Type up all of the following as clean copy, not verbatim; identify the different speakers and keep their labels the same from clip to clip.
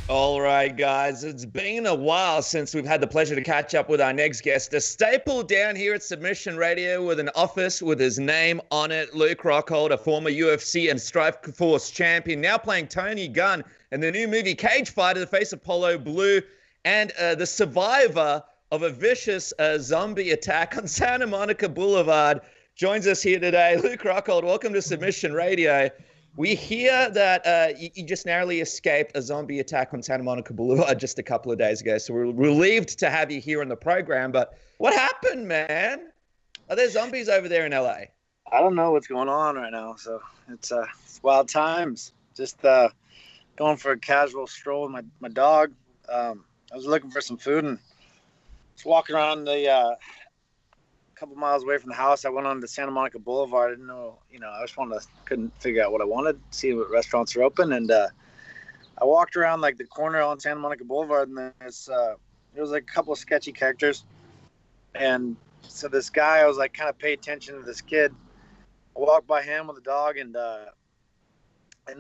Speaker 1: All right, guys, it's been a while since we've had the pleasure to catch up with our next guest, a staple down here at Submission Radio with an office with his name on it, Luke Rockhold, a former UFC and Strikeforce champion, now playing Tony Gunn in the new movie Cage Fighter, the face Apollo Blue, and the survivor of a vicious zombie attack on Santa Monica Boulevard, joins us here today. Luke Rockhold, welcome to Submission Radio. We hear that you just narrowly escaped a zombie attack on Santa Monica Boulevard just a couple of days ago. So we're relieved to have you here on the program. But what happened, man? Are there zombies over there in LA?
Speaker 2: I don't know what's going on right now. So it's wild times. Just going for a casual stroll with my dog. I was looking for some food and just walking around the couple miles away from the house. I went on to Santa Monica Boulevard. I didn't know, I just couldn't figure out what I wanted, see what restaurants are open. And I walked around like the corner on Santa Monica Boulevard, and there was like a couple of sketchy characters. And so this guy, I was like, kind of pay attention to this kid. I walked by him with a dog, and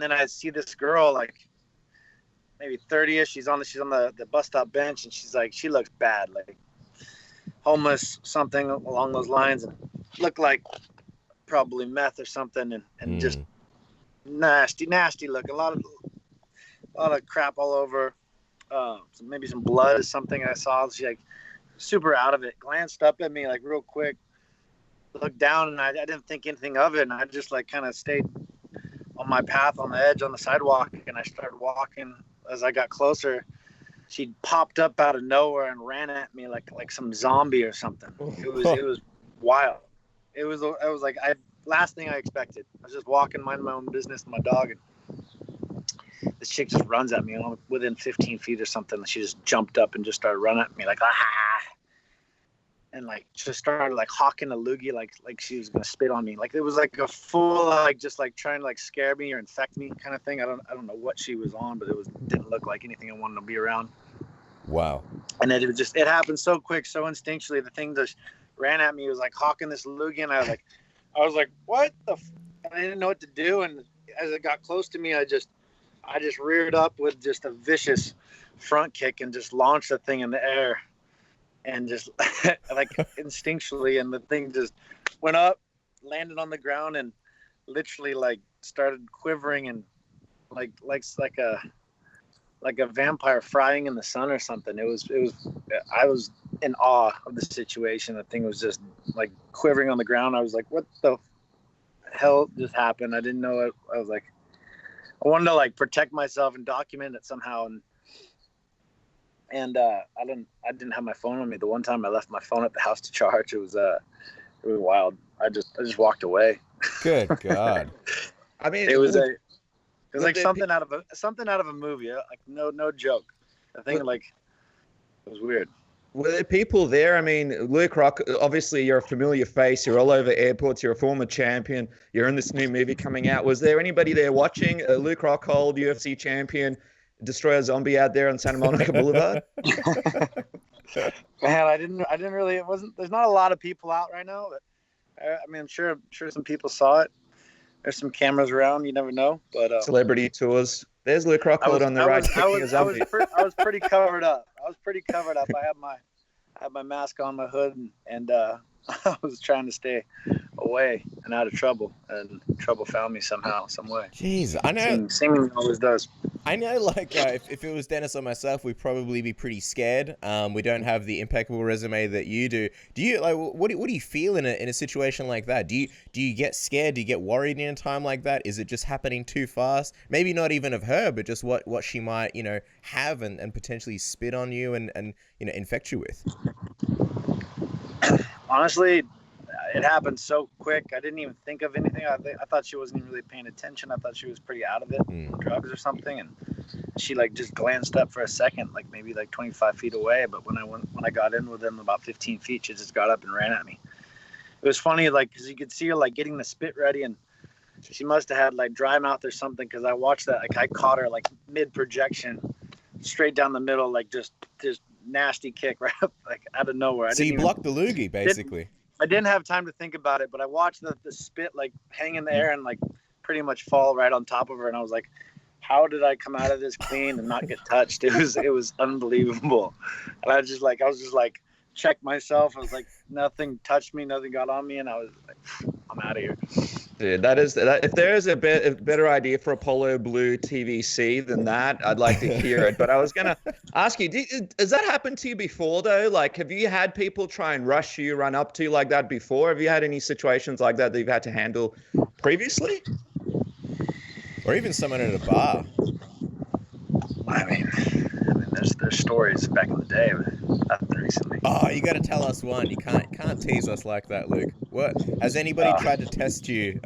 Speaker 2: then I see this girl, like maybe 30ish. She's on the bus stop bench, and she looks bad, like homeless, something along those lines, and looked like probably meth or something, and just nasty look. A lot of crap all over. Maybe some blood or something I saw. She like super out of it. Glanced up at me like real quick. Looked down, and I didn't think anything of it, and I just like kind of stayed on my path on the edge on the sidewalk, and I started walking. As I got closer, she popped up out of nowhere and ran at me like some zombie or something. It was wild. It was like last thing I expected. I was just walking, minding my own business with my dog, and this chick just runs at me within 15 feet or something. She just jumped up and just started running at me like and like just started like hawking a loogie like she was gonna spit on me. Like it was like a full like just like trying to like scare me or infect me kind of thing. I don't know what she was on, but didn't look like anything I wanted to be around.
Speaker 3: Wow.
Speaker 2: And it happened so quick, so instinctually. The thing just ran at me. It was like hawking this loogie, and I was like, what the I didn't know what to do. And as it got close to me, I just reared up with just a vicious front kick and just launched the thing in the air, and just like instinctually, and the thing just went up, landed on the ground, and literally like started quivering, and like a vampire frying in the sun or something. I was in awe of the situation. The thing was just like quivering on the ground. I was like, what the hell just happened? I didn't know it. I was like, I wanted to like protect myself and document it somehow. And I didn't have my phone on me. The one time I left my phone at the house to charge, it was wild. I just walked away.
Speaker 3: Good God.
Speaker 1: I mean,
Speaker 2: it was like something out of a movie. Like no joke. I think like it was weird.
Speaker 1: Were there people there? I mean, Luke Rock, obviously you're a familiar face. You're all over airports. You're a former champion. You're in this new movie coming out. Was there anybody there watching? Luke Rockhold, UFC champion, destroy a zombie out there on Santa Monica Boulevard?
Speaker 2: Man, I didn't really. It wasn't. There's not a lot of people out right now, but I mean, I'm sure some people saw it. There's some cameras around. You never know. But
Speaker 1: celebrity tours. There's Luke Rockhold on the right.
Speaker 2: I was pretty covered up. I had my mask on, my hood, and I was trying to stay away and out of trouble, and trouble found me somehow, some way.
Speaker 3: Jeez, I know.
Speaker 2: Singing always does.
Speaker 3: I know, like, if it was Dennis or myself, we'd probably be pretty scared. We don't have the impeccable resume that you do. Do you, like, what do you feel in a situation like that? Do you get scared? Do you get worried in a time like that? Is it just happening too fast? Maybe not even of her, but just what she might, have and potentially spit on you and infect you with.
Speaker 2: Honestly, it happened so quick. I didn't even think of anything. I thought she wasn't even really paying attention. I thought she was pretty out of it, drugs or something. And she like just glanced up for a second, like maybe like 25 feet away. But when I got in with them about 15 feet, she just got up and ran at me. It was funny, like, because you could see her like getting the spit ready, and she must have had like dry mouth or something. Because I watched that, like I caught her like mid projection, straight down the middle, like just nasty kick right up, like out of nowhere.
Speaker 3: So you blocked the loogie, basically.
Speaker 2: I didn't have time to think about it, but I watched the spit like hang in the air and like pretty much fall right on top of her, and I was like, how did I come out of this clean and not get touched? It was unbelievable. And I was just like checked myself. I was like, nothing touched me, nothing got on me, and I was like, I'm out of here.
Speaker 1: Dude, if there is a better idea for Apollo Blue TVC than that, I'd like to hear it. But I was gonna ask you, has that happened to you before though? Like, have you had people try and rush you, run up to you like that before? Have you had any situations like that you've had to handle previously?
Speaker 3: Or even someone at a bar?
Speaker 2: I mean, there's stories back in the day, but nothing recently.
Speaker 3: Oh, you got to tell us one. You can't tease us like that, Luke. What has anybody tried to test you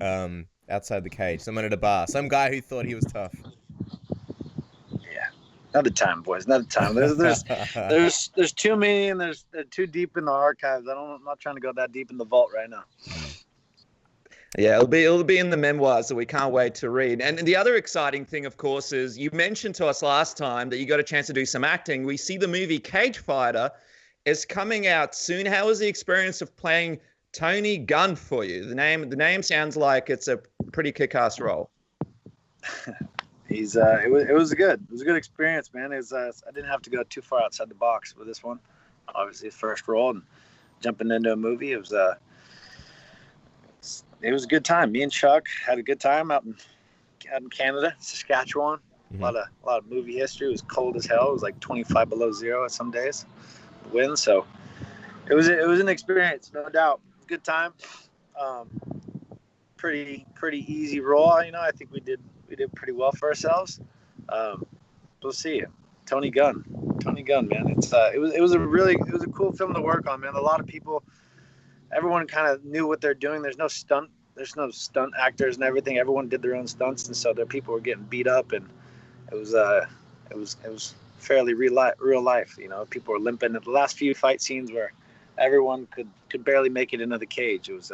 Speaker 3: outside the cage? Someone at a bar, some guy who thought he was tough.
Speaker 2: Yeah, another time, boys. Another time. There's too many, and they're too deep in the archives. I'm not trying to go that deep in the vault right now.
Speaker 1: Yeah, it'll be in the memoirs that we can't wait to read. And the other exciting thing, of course, is you mentioned to us last time that you got a chance to do some acting. We see the movie Cage Fighter is coming out soon. How was the experience of playing Tony Gunn for you? The name sounds like it's a pretty kick-ass role.
Speaker 2: It was good. It was a good experience, man. I didn't have to go too far outside the box with this one. Obviously, first role and jumping into a movie. It was a good time. Me and Chuck had a good time out in Canada, Saskatchewan. Mm-hmm. A lot of movie history. It was cold as hell. It was like 25 below zero some days. The wind. So it was an experience, no doubt. Good time. Pretty easy role. I think we did pretty well for ourselves. We'll see. Tony Gunn, man. It was a cool film to work on, man. A lot of people. Everyone kind of knew what they're doing. There's no stunt actors and everything. Everyone did their own stunts, and so their people were getting beat up, and it was fairly real life. People were limping. The last few fight scenes where everyone could barely make it into the cage. It was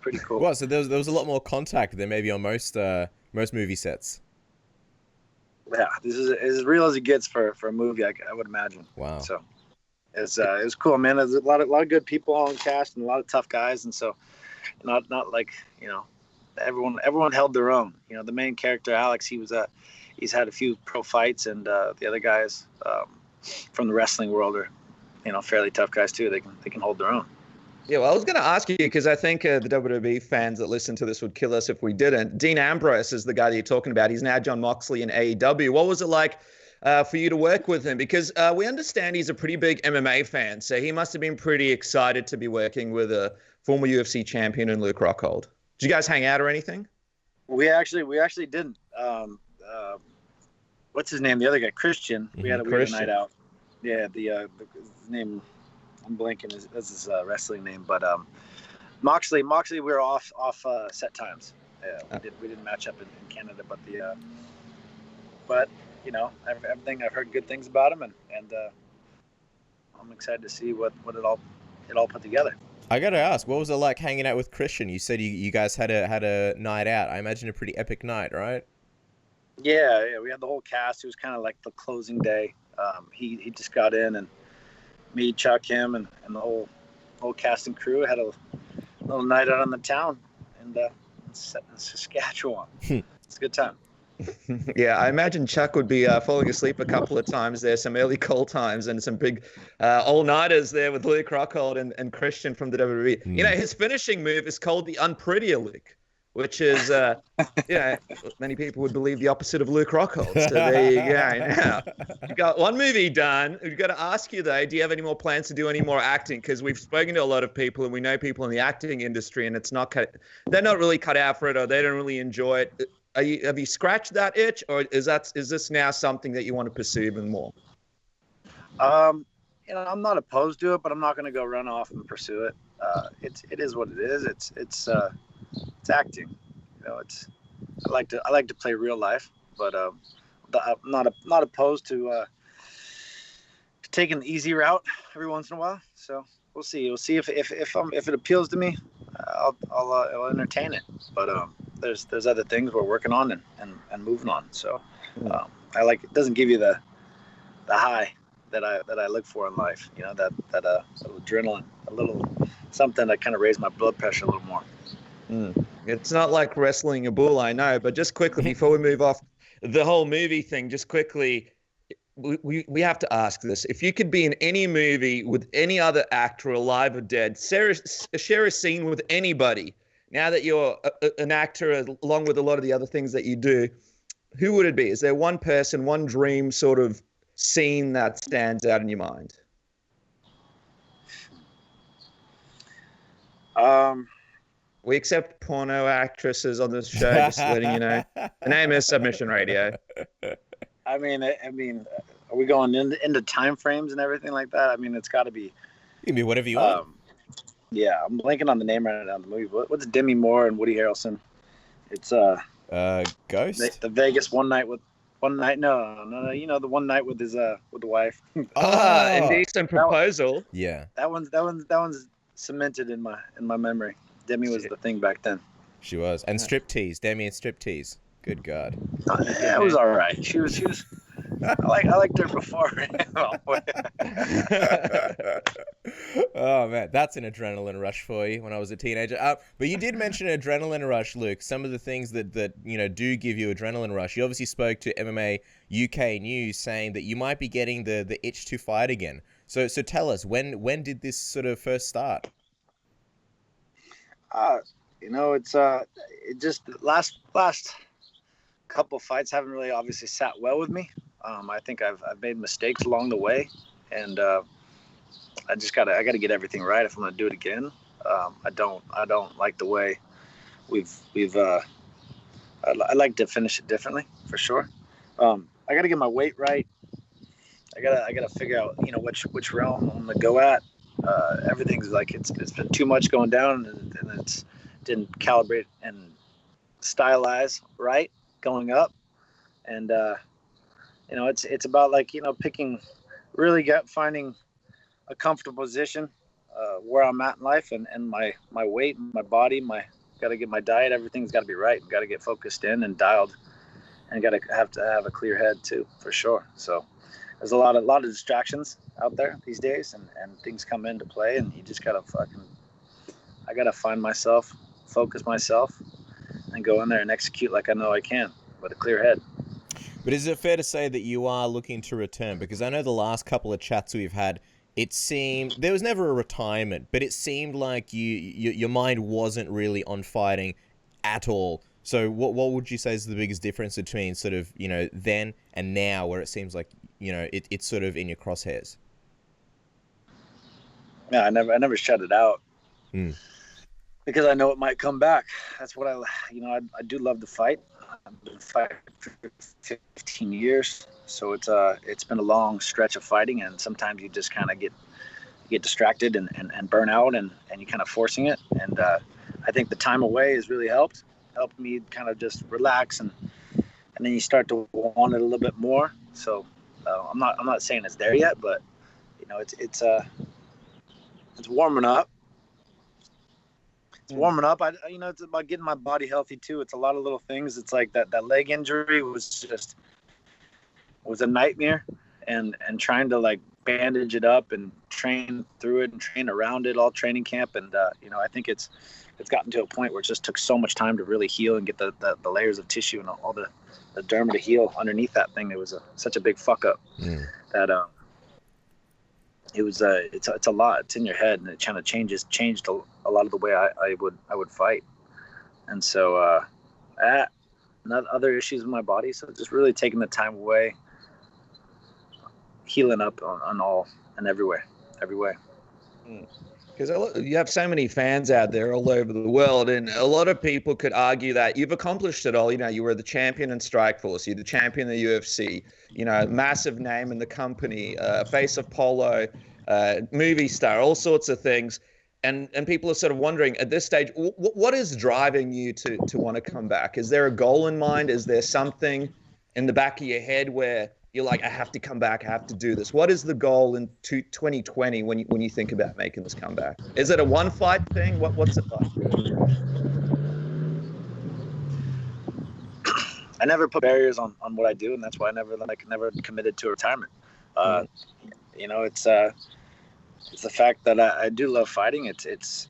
Speaker 2: pretty cool.
Speaker 3: Well, so there was a lot more contact than maybe on most movie sets.
Speaker 2: Yeah, this is as real as it gets for a movie. I would imagine.
Speaker 3: Wow.
Speaker 2: So. It was cool, man. There's a lot of good people on the cast and a lot of tough guys, and so not like everyone held their own. The main character Alex, he's had a few pro fights, and the other guys from the wrestling world are fairly tough guys too. They can hold their own.
Speaker 1: Yeah, well, I was going to ask you because I think the WWE fans that listen to this would kill us if we didn't. Dean Ambrose is the guy that you're talking about. He's now Jon Moxley in AEW. What was it like? For you to work with him, because we understand he's a pretty big MMA fan, so he must have been pretty excited to be working with a former UFC champion in Luke Rockhold. Did you guys hang out or anything?
Speaker 2: We actually didn't. What's his name? The other guy, Christian. We had a night out. Yeah, the name I'm blanking. That's his wrestling name, but Moxley. We were off set times. We didn't match up in Canada, but. Everything I've heard good things about him, and I'm excited to see what it all put together.
Speaker 3: I gotta ask, what was it like hanging out with Christian? You said you guys had a night out. I imagine a pretty epic night, right?
Speaker 2: Yeah, we had the whole cast. It was kind of like the closing day. He just got in, and me, Chuck, him, and the whole cast and crew had a little night out on the town in Saskatchewan. It's a good time.
Speaker 1: Yeah, I imagine Chuck would be falling asleep a couple of times there, some early call times and some big all-nighters there with Luke Rockhold and Christian from the WWE. His finishing move is called the Unprettier Luke, which is, many people would believe the opposite of Luke Rockhold. So there you go. Now, you've got one movie done. We've got to ask you, though, do you have any more plans to do any more acting? Because we've spoken to a lot of people, and we know people in the acting industry, and they're not really cut out for it, or they don't really enjoy it. Have you scratched that itch, or is this now something that you want to pursue even more?
Speaker 2: I'm not opposed to it, but I'm not going to go run off and pursue it. It is what it is. It's acting. I like to play real life, but I'm not opposed to taking the easy route every once in a while. So we'll see. We'll see if it appeals to me. I'll entertain it. But there's other things we're working on and moving on. So I like it. Doesn't give you the high that I look for in life. That little adrenaline, a little something that kind of raised my blood pressure a little more.
Speaker 1: It's not like wrestling a bull, I know. But just quickly before we move off the whole movie thing, just quickly, we have to ask this. If you could be in any movie with any other actor, alive or dead, share a scene with anybody. Now that you're an actor, along with a lot of the other things that you do, who would it be? Is there one person, one dream sort of scene that stands out in your mind? We accept porno actresses on this show, just letting you know. The name is Submission Radio.
Speaker 2: I mean, are we going into time frames and everything like that? I mean, it's got to be.
Speaker 3: You can be whatever you want.
Speaker 2: Yeah, I'm blanking on the name right now. The movie. What's Demi Moore and Woody Harrelson? It's
Speaker 3: Ghost.
Speaker 2: The Vegas one night. No. You know, the one night with his with the wife.
Speaker 1: Indecent Proposal.
Speaker 3: Yeah.
Speaker 2: That one's cemented in my memory. Demi was the thing back then.
Speaker 3: She was. And striptease. Demi and striptease. Good God.
Speaker 2: Yeah, it was all right. She was. I liked her before.
Speaker 3: Oh man, that's an adrenaline rush for you when I was a teenager. But you did mention adrenaline rush, Luke. Some of the things that do give you adrenaline rush. You obviously spoke to MMA UK News saying that you might be getting the itch to fight again. So tell us, when did this sort of first start?
Speaker 2: It's it just last couple fights haven't really obviously sat well with me. I think I've made mistakes along the way, and I gotta get everything right if I'm gonna do it again. I don't like the way I'd like to finish it differently for sure. I gotta get my weight right. I gotta figure out which realm I'm gonna go at. Everything's like it's been too much going down, and it's didn't calibrate and stylize right going up, and it's about picking, really finding a comfortable position where I'm at in life, and my weight, my body, got to get my diet, everything's got to be right. Got to get focused in and dialed, and got to have a clear head too, for sure. So there's a lot of distractions out there these days, and things come into play, and you just gotta I gotta find myself, focus myself, and go in there and execute like I know I can with a clear head.
Speaker 3: But is it fair to say that you are looking to return? Because I know the last couple of chats we've had, it seemed there was never a retirement, but it seemed like your mind wasn't really on fighting at all. So what would you say is the biggest difference between sort of then and now, where it seems like it's sort of in your crosshairs?
Speaker 2: Yeah, I never shut it out. Because I know it might come back. That's what I do love to fight. I've been fighting for 15 years, so it's been a long stretch of fighting, and sometimes you just kind of get distracted and burn out, and you kind of forcing it. And I think the time away has really helped me kind of just relax, and then you start to want it a little bit more. So I'm not saying it's there yet, but it's warming up. It's warming up. It's about getting my body healthy too. It's a lot of little things. It's like that leg injury was a nightmare, and trying to bandage it up and train through it and train around it all training camp. And I think it's gotten to a point where it just took so much time to really heal and get the layers of tissue and all the derma to heal underneath that thing. It was such a big fuck up that it was it's a lot. It's in your head, and it kind of changed a lot of the way I would fight. And so other issues with my body, so just really taking the time away, healing up on all and every way.
Speaker 1: Because you have so many fans out there all over the world, and a lot of people could argue that you've accomplished it all. You were the champion in Strikeforce, you're the champion in the UFC, massive name in the company, face of polo, movie star, all sorts of things. And people are sort of wondering at this stage, what is driving you to want to come back? Is there a goal in mind? Is there something in the back of your head where you're like, I have to come back, I have to do this? What is the goal in 2020 when you think about making this comeback? Is it a one fight thing? What's it like?
Speaker 2: I never put barriers on what I do, and that's why I never committed to retirement. It's the fact that I do love fighting. It's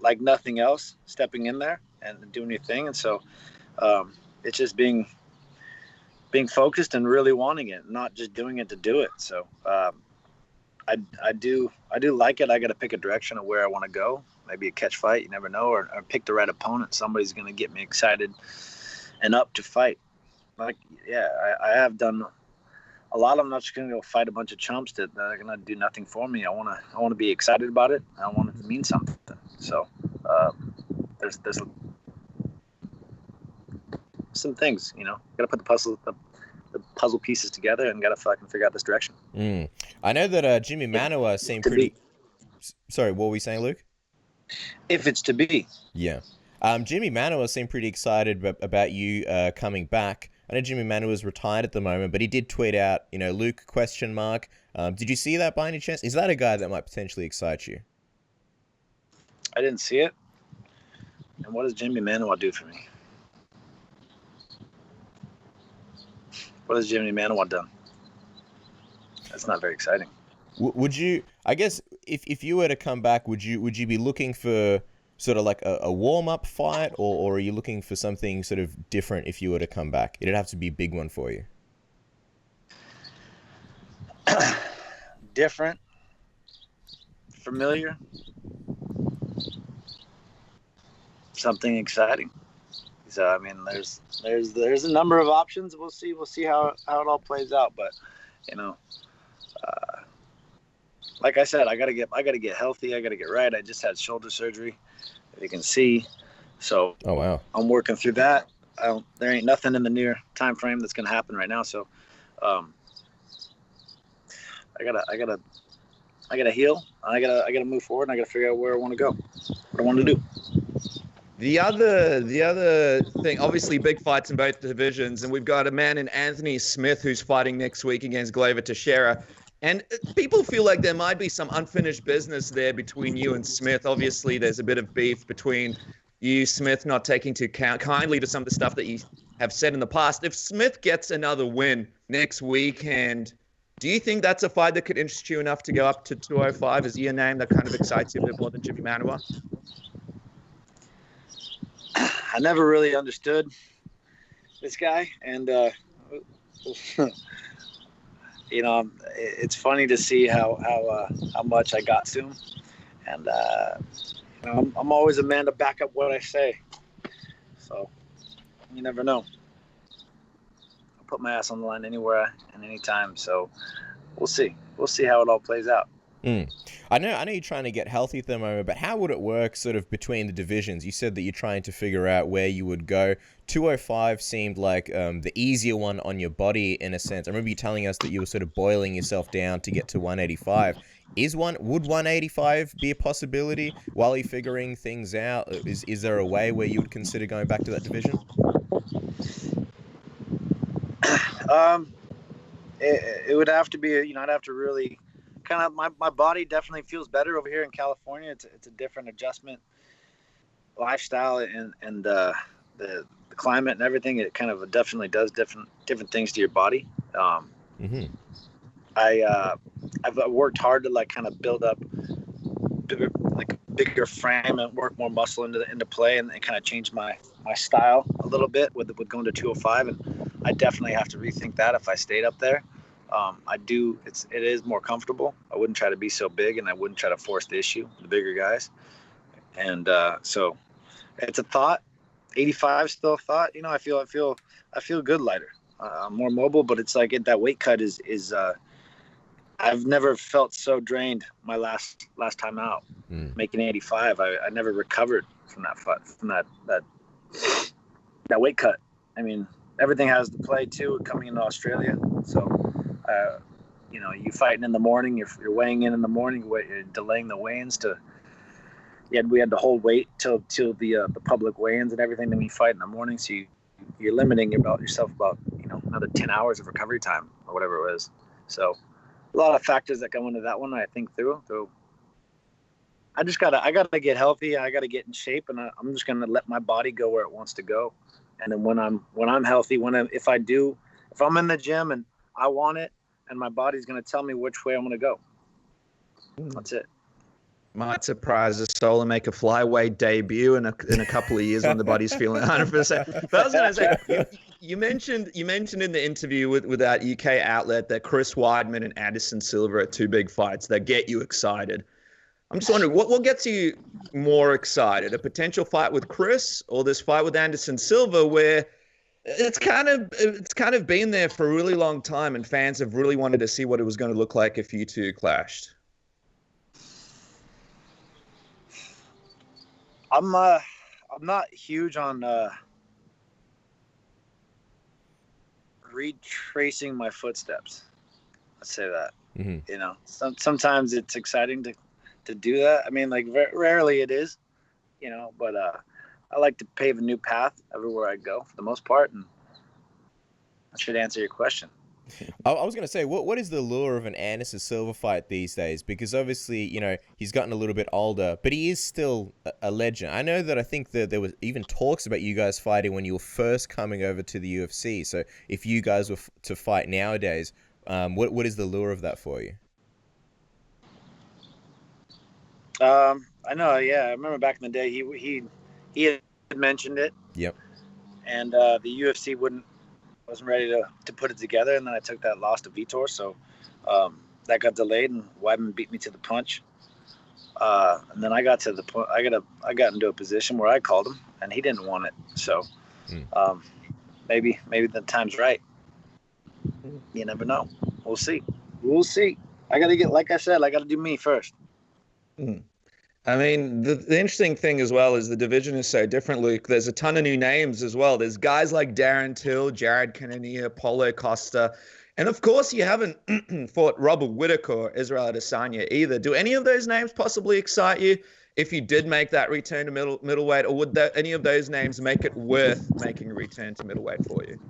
Speaker 2: like nothing else, stepping in there and doing your thing. And so it's just being being focused and really wanting it, not just doing it to do it. So I do like it. I got to pick a direction of where I want to go. Maybe a catch fight, you never know, or pick the right opponent. Somebody's going to get me excited and up to fight. Like, yeah, I have done a lot of them. I'm not just going to go fight a bunch of chumps that are going to do nothing for me. I want to be excited about it. I want it to mean something. So there's some things, you know, got to put the puzzle pieces together and got to fucking figure out this direction.
Speaker 3: I know that Jimi Manua seemed pretty. Sorry, what were we saying, Luke?
Speaker 2: If it's to be.
Speaker 3: Yeah. Jimi Manua seemed pretty excited about you coming back. I know Jimi Manua is retired at the moment, but he did tweet out, you know, Luke ? Did you see that by any chance? Is that a guy that might potentially excite you?
Speaker 2: I didn't see it. And what does Jimi Manua do for me? What has Jimi Manua done? That's not very exciting.
Speaker 3: Would you, I guess, if you were to come back, would you be looking for sort of like a warm-up fight, or are you looking for something sort of different if you were to come back? It'd have to be a big one for you.
Speaker 2: Different. Familiar. Something exciting. So I mean, there's a number of options. We'll see how it all plays out. But you know, like I said, I gotta get healthy. I gotta get right. I just had shoulder surgery, if you can see. So
Speaker 3: oh wow,
Speaker 2: I'm working through that. There ain't nothing in the near time frame that's gonna happen right now. So I gotta heal. I gotta move forward. And I gotta figure out where I want to go, what I want to do.
Speaker 1: The other thing, obviously big fights in both divisions, and we've got a man in Anthony Smith who's fighting next week against Glover Teixeira. And people feel like there might be some unfinished business there between you and Smith. Obviously, there's a bit of beef between you, Smith, not taking to account kindly to some of the stuff that you have said in the past. If Smith gets another win next weekend, do you think that's a fight that could interest you enough to go up to 205? Is he a name that kind of excites you a bit more than Jimi Manua?
Speaker 2: I never really understood this guy, and you know, it's funny to see how much I got to him, and you know, I'm always a man to back up what I say, so you never know. I'll put my ass on the line anywhere and anytime, so we'll see how it all plays out.
Speaker 3: I know you're trying to get healthy at the moment, but how would it work sort of between the divisions? You said that you're trying to figure out where you would go. 205 seemed like the easier one on your body in a sense. I remember you telling us that you were sort of boiling yourself down to get to 185. Would 185 be a possibility while you're figuring things out? Is there a way where you would consider going back to that division?
Speaker 2: It would have to be, you know, I'd have to really kind of, my body definitely feels better over here in California. It's a different adjustment, lifestyle, and the climate and everything. It kind of definitely does different things to your body. I've worked hard to like kind of build up bigger frame and work more muscle into play, and kind of change my style a little bit with going to 205. And I definitely have to rethink that if I stayed up there. It is more comfortable. I wouldn't try to be so big, and I wouldn't try to force the issue, the bigger guys. And so it's a thought. 85 still a thought. You know, I feel good lighter. I'm more mobile, but it's like that weight cut is I've never felt so drained my last time out. Making 85. I never recovered from that weight cut. I mean, everything has to play too coming into Australia. So you know, you fighting in the morning, you're weighing in the morning, you're delaying the weigh-ins we had to hold weight till the public weigh-ins and everything. Then we fight in the morning, so you're limiting yourself about, you know, another 10 hours of recovery time or whatever it was. So a lot of factors that go into that one, I think through. So I gotta get healthy. I gotta get in shape, and I'm just gonna let my body go where it wants to go. And then when I'm healthy, if I'm in the gym and I want it, and my body's going to tell me which way I'm going to go. That's it.
Speaker 1: Might surprise us all and make a flyweight debut in a couple of years when the body's feeling 100%. But I was going to say, You mentioned in the interview with that UK outlet that Chris Weidman and Anderson Silva are two big fights that get you excited. I'm just wondering what gets you more excited, a potential fight with Chris or this fight with Anderson Silva, where it's kind of been there for a really long time, and fans have really wanted to see what it was going to look like if you two clashed.
Speaker 2: I'm not huge on retracing my footsteps. Let's say that.
Speaker 3: Mm-hmm.
Speaker 2: You know, sometimes it's exciting to do that. I mean, like rarely it is, you know, but I like to pave a new path everywhere I go for the most part, and that should answer your question.
Speaker 3: I was going to say, what is the lure of an Anderson Silva fight these days? Because obviously, you know, he's gotten a little bit older, but he is still a legend. I know that I think that there was even talks about you guys fighting when you were first coming over to the UFC. So if you guys were to fight nowadays, what is the lure of that for you?
Speaker 2: I know, yeah. I remember back in the day, he had mentioned it.
Speaker 3: Yep.
Speaker 2: And the UFC wasn't ready to put it together, and then I took that loss to Vitor, so that got delayed, and Weidman beat me to the punch. And then I got to the point. I got into a position where I called him, and he didn't want it. So maybe the time's right. You never know. We'll see. I got to get, like I said, I got to do me first.
Speaker 1: I mean, the interesting thing as well is the division is so different, Luke. There's a ton of new names as well. There's guys like Darren Till, Jared Cannonier, Paulo Costa. And of course, you haven't fought Robert Whittaker or Israel Adesanya either. Do any of those names possibly excite you if you did make that return to middleweight? Or would any of those names make it worth making a return to middleweight for you?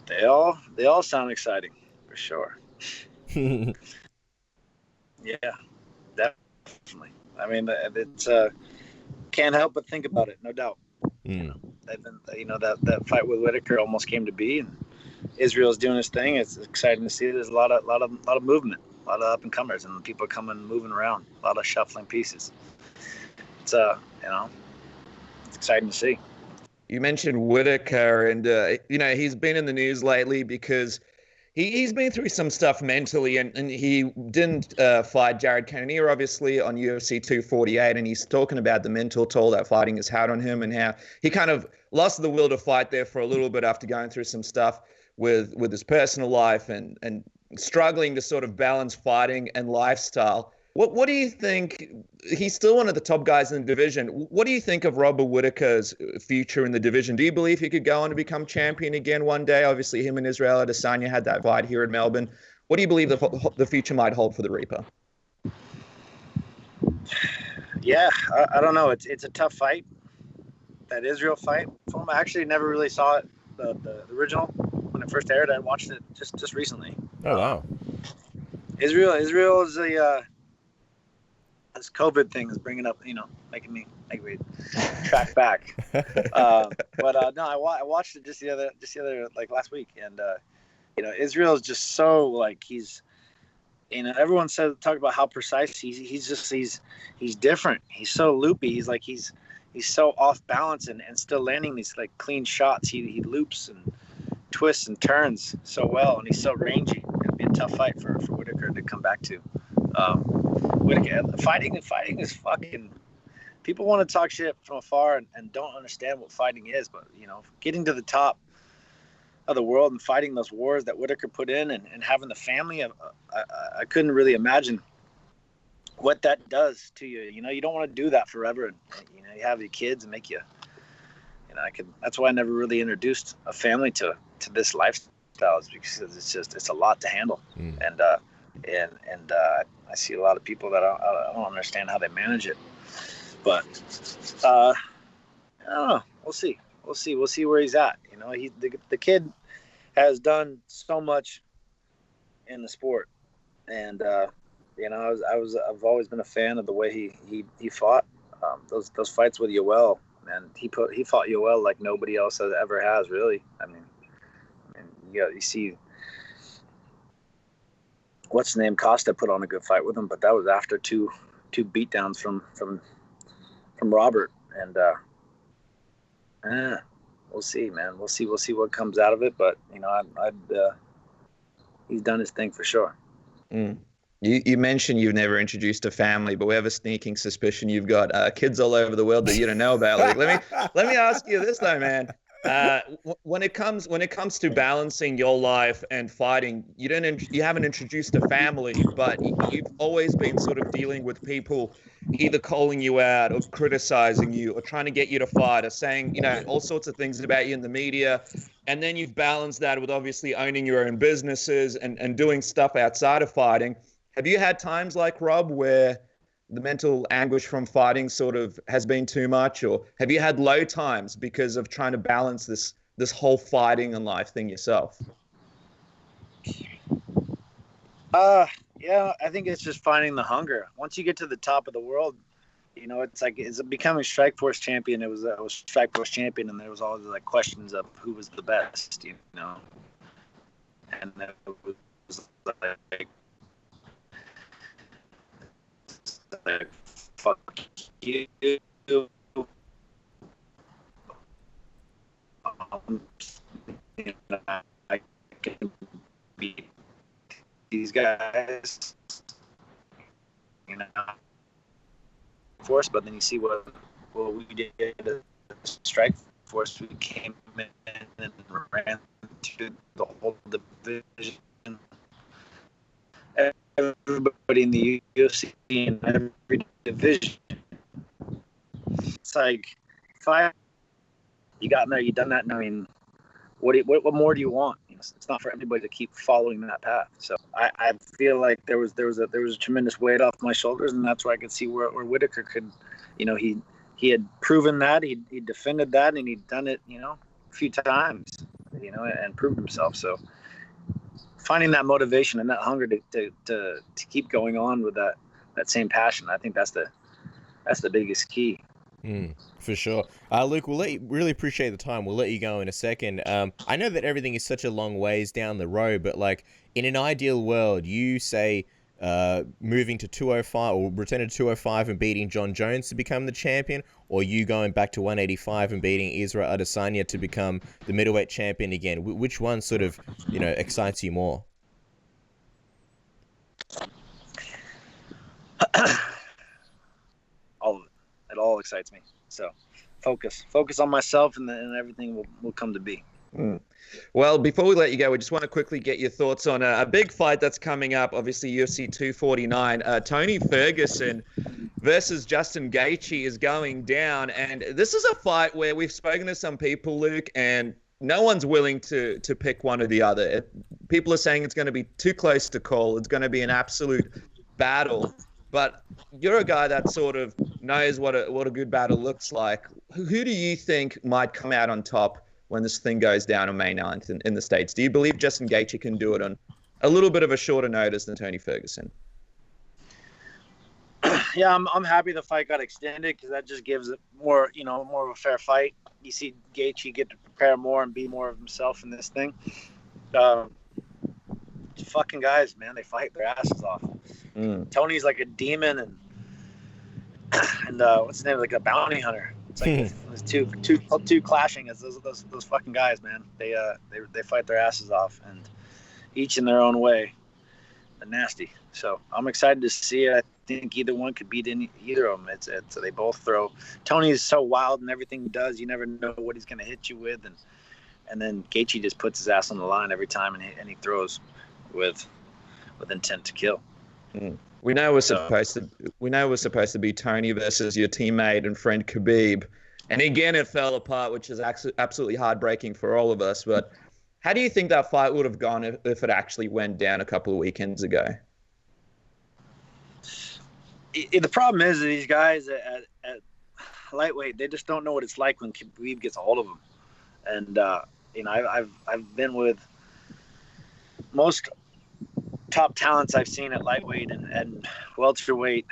Speaker 2: They all sound exciting, for sure. Yeah, definitely. I mean, it's can't help but think about it, no doubt. You know, that fight with Whittaker almost came to be, and Israel's doing his thing. It's exciting to see. There's a lot of movement, a lot of up and comers, and people coming, moving around, a lot of shuffling pieces. It's you know, it's exciting to see.
Speaker 1: You mentioned Whittaker, and you know, he's been in the news lately because he's been through some stuff mentally, and he didn't fight Jared Cannonier, obviously, on UFC 248, and he's talking about the mental toll that fighting has had on him and how he kind of lost the will to fight there for a little bit after going through some stuff with his personal life and struggling to sort of balance fighting and lifestyle. What do you think? He's still one of the top guys in the division. What do you think of Robert Whittaker's future in the division? Do you believe he could go on to become champion again one day? Obviously, him and Israel Adesanya had that fight here in Melbourne. What do you believe the future might hold for the Reaper?
Speaker 2: Yeah, I don't know. It's a tough fight. That Israel fight. I actually never really saw it, the original, when it first aired. I watched it just recently.
Speaker 3: Oh, wow.
Speaker 2: Israel is this COVID thing is bringing up, you know, making me track back. But no, I watched it just the other like last week, and you know, Israel is just so like he's, you know, everyone talk about how precise he's different. He's so loopy. He's so off balance and still landing these like clean shots. He loops and twists and turns so well, and he's so rangy. It'll be a tough fight for Whittaker to come back to. Whittaker, fighting is fucking. People want to talk shit from afar and don't understand what fighting is, but you know, getting to the top of the world and fighting those wars that Whittaker put in and having the family, I couldn't really imagine what that does to you. You know, you don't want to do that forever, and you know, you have your kids and make you. You know, that's why I never really introduced a family to this lifestyle, is because it's a lot to handle, and I see a lot of people that I don't understand how they manage it, but I don't know. We'll see where he's at. You know, the kid has done so much in the sport, and you know, I've always been a fan of the way he fought those fights with Yoel. And he fought Yoel like nobody else ever has, really. I mean, you see, what's his name, Costa put on a good fight with him, but that was after two beatdowns from Robert, and We'll see, man. We'll see what comes out of it. But he's done his thing for sure.
Speaker 1: Mm. You mentioned you've never introduced a family, but we have a sneaking suspicion you've got kids all over the world that you don't know about. Like, let me ask you this though, man. When it comes to balancing your life and fighting, you haven't introduced a family, but you've always been sort of dealing with people either calling you out or criticizing you or trying to get you to fight or saying, all sorts of things about you in the media. And then you've balanced that with obviously owning your own businesses and doing stuff outside of fighting. Have you had times like Rob where the mental anguish from fighting sort of has been too much, or have you had low times because of trying to balance this whole fighting and life thing yourself?
Speaker 2: Yeah, I think it's just finding the hunger. Once you get to the top of the world, it's becoming Strikeforce champion. I was Strikeforce champion, and there was always like questions of who was the best, and it was like fuck you. I can beat these guys, force, but then you see what we did at Strikeforce. We came in and ran through the whole division. Everybody in the UFC in every division. It's like, you got in there, you done that, and I mean, what more do you want? It's not for everybody to keep following that path. So I feel like there was a tremendous weight off my shoulders, and that's where I could see where Whittaker could, he had proven that, he defended that, and he'd done it, a few times, and proved himself. So finding that motivation and that hunger to keep going on with that same passion, I think that's the biggest key.
Speaker 3: For sure. Luke, really appreciate the time. We'll let you go in a second. I know that everything is such a long ways down the road, but like in an ideal world, you say moving to 205 or returning to 205 and beating John Jones to become the champion, or you going back to 185 and beating Israel Adesanya to become the middleweight champion again. Which one sort of, excites you more?
Speaker 2: All of it. It all excites me. So focus on myself, and everything will come to be.
Speaker 1: Well, before we let you go, we just want to quickly get your thoughts on a big fight that's coming up, obviously UFC 249. Tony Ferguson versus Justin Gaethje is going down, and this is a fight where we've spoken to some people, Luke, and no one's willing to pick one or the other. People are saying it's going to be too close to call. It's going to be an absolute battle. But you're a guy that sort of knows what a good battle looks like. Who do you think might come out on top when this thing goes down on May 9th in the States? Do you believe Justin Gaethje can do it on a little bit of a shorter notice than Tony Ferguson?
Speaker 2: Yeah, I'm happy the fight got extended, because that just gives it more of a fair fight. You see Gaethje get to prepare more and be more of himself in this thing. Fucking guys, man, they fight their asses off. Tony's like a demon, and what's his name, like a bounty hunter. It's like it's two clashing as those fucking guys, man. They fight their asses off, and each in their own way. They're nasty. So I'm excited to see it. I think either one could beat either of them. It's they both throw. Tony is so wild in everything he does. You never know what he's going to hit you with, and then Gaethje just puts his ass on the line every time, and he throws with intent to kill.
Speaker 1: We know we're supposed to be Tony versus your teammate and friend Khabib, and again it fell apart, which is absolutely heartbreaking for all of us. But how do you think that fight would have gone if it actually went down a couple of weekends ago?
Speaker 2: The problem is that these guys at lightweight, they just don't know what it's like when Khabib gets a hold of them. And I've been with most top talents I've seen at lightweight and welterweight,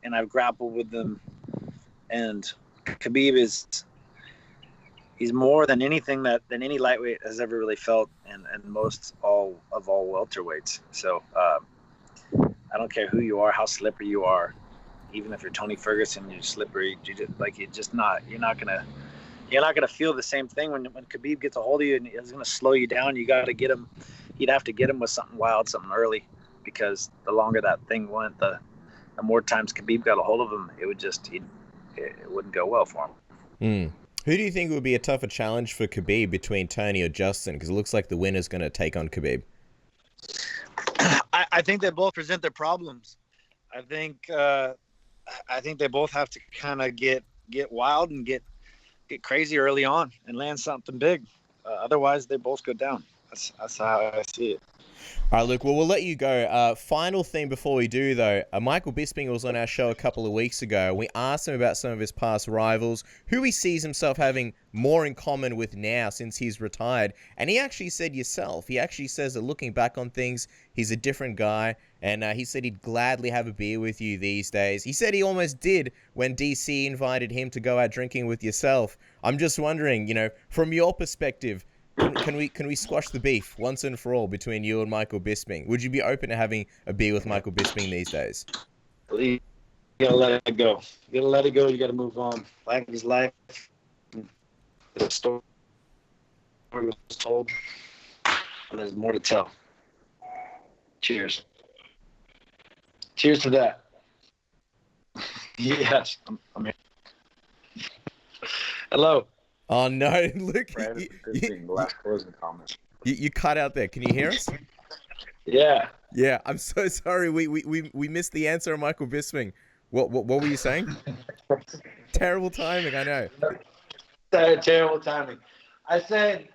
Speaker 2: and I've grappled with them. And Khabib he's more than anything than any lightweight has ever really felt, and most all welterweights. So I don't care who you are, how slippery you are. Even if you're Tony Ferguson, you're slippery. You're not you're not going to feel the same thing when Khabib gets a hold of you and he's going to slow you down. You got to get him. You'd have to get him with something wild, something early, because the longer that thing went, the more times Khabib got a hold of him, it wouldn't go well for him.
Speaker 3: Who do you think would be a tougher challenge for Khabib between Tony or Justin? Because it looks like the winner's going to take on Khabib.
Speaker 2: I think they both present their problems. I think they both have to kind of get wild and get crazy early on and land something big. Otherwise, they both go down. That's how I see it.
Speaker 3: All right, Luke, well, we'll let you go. Final thing before we do, though. Michael Bisping was on our show a couple of weeks ago. We asked him about some of his past rivals, who he sees himself having more in common with now since he's retired. And he actually said yourself. He actually says that looking back on things, he's a different guy. And he said he'd gladly have a beer with you these days. He said he almost did when DC invited him to go out drinking with yourself. I'm just wondering, from your perspective, can we squash the beef once and for all between you and Michael Bisping? Would you be open to having a beer with Michael Bisping these days?
Speaker 2: You gotta let it go. You gotta let it go. You gotta move on. Life is life. The story was told, and there's more to tell. Cheers. Cheers to that. Yes, I'm here. Hello.
Speaker 3: Oh, no, Luke,
Speaker 2: the last closing comment.
Speaker 3: You cut out there. Can you hear us?
Speaker 2: Yeah.
Speaker 3: Yeah, I'm so sorry. We missed the answer of Michael Bisping. What were you saying? Terrible timing, I know.
Speaker 2: Terrible timing. I said,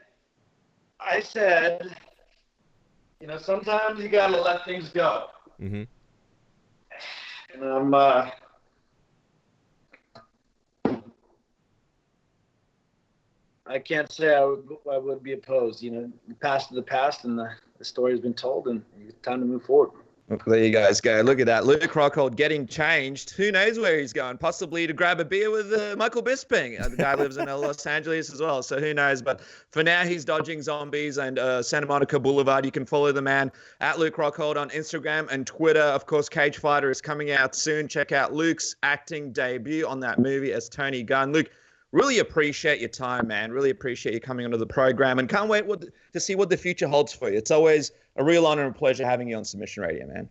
Speaker 2: sometimes you got to let things go.
Speaker 3: Mm-hmm.
Speaker 2: And I can't say I would be opposed. The past is the past, and the story has been told, and it's time to move forward.
Speaker 1: Well, there you guys go. Look at that. Luke Rockhold getting changed. Who knows where he's going? Possibly to grab a beer with Michael Bisping. The guy lives in Los Angeles as well, so who knows? But for now, he's dodging zombies and Santa Monica Boulevard. You can follow the man at Luke Rockhold on Instagram and Twitter. Of course, Cage Fighter is coming out soon. Check out Luke's acting debut on that movie as Tony Gunn. Luke, really appreciate your time, man. Really appreciate you coming onto the program, and can't wait to see what the future holds for you. It's always a real honor and pleasure having you on Submission Radio, man.